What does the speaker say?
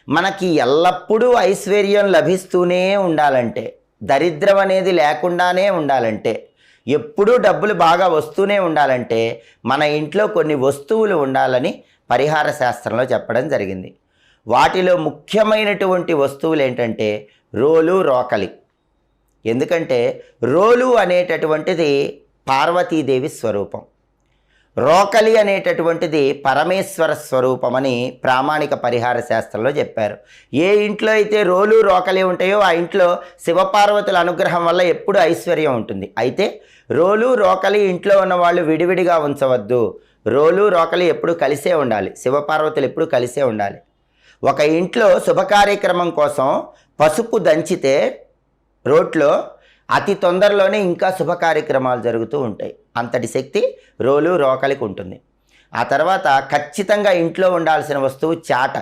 మనకి ఎల్లప్పుడూ ఐశ్వర్యం లభిస్తూనే ఉండాలంటే, దరిద్రం అనేది లేకుండానే ఉండాలంటే, ఎప్పుడూ డబ్బులు బాగా వస్తూనే ఉండాలంటే మన ఇంట్లో కొన్ని వస్తువులు ఉండాలని పరిహార శాస్త్రంలో చెప్పడం జరిగింది. వాటిలో ముఖ్యమైనటువంటి వస్తువులు ఏంటంటే రోలు, రోకలి. ఎందుకంటే రోలు అనేటటువంటిది పార్వతీదేవి స్వరూపం, రోకలి అనేటటువంటిది పరమేశ్వర స్వరూపమని ప్రామాణిక పరిహార శాస్త్రంలో చెప్పారు. ఏ ఇంట్లో అయితే రోలు, రోకలి ఉంటాయో ఆ ఇంట్లో శివపార్వతుల అనుగ్రహం వల్ల ఎప్పుడు ఐశ్వర్యం ఉంటుంది. అయితే రోలు, రోకలి ఇంట్లో ఉన్న వాళ్ళు విడివిడిగా ఉంచవద్దు. రోలు, రోకలి ఎప్పుడు కలిసే ఉండాలి, శివపార్వతులు ఎప్పుడు కలిసే ఉండాలి. ఒక ఇంట్లో శుభకార్యక్రమం కోసం పసుపు దంచితే రోట్లో అతి తొందరలోనే ఇంకా శుభ కార్యక్రమాలు జరుగుతూ ఉంటాయి. అంతటి శక్తి రోలు, రోకలికి ఉంటుంది. ఆ తర్వాత ఖచ్చితంగా ఇంట్లో ఉండాల్సిన వస్తువు చాట.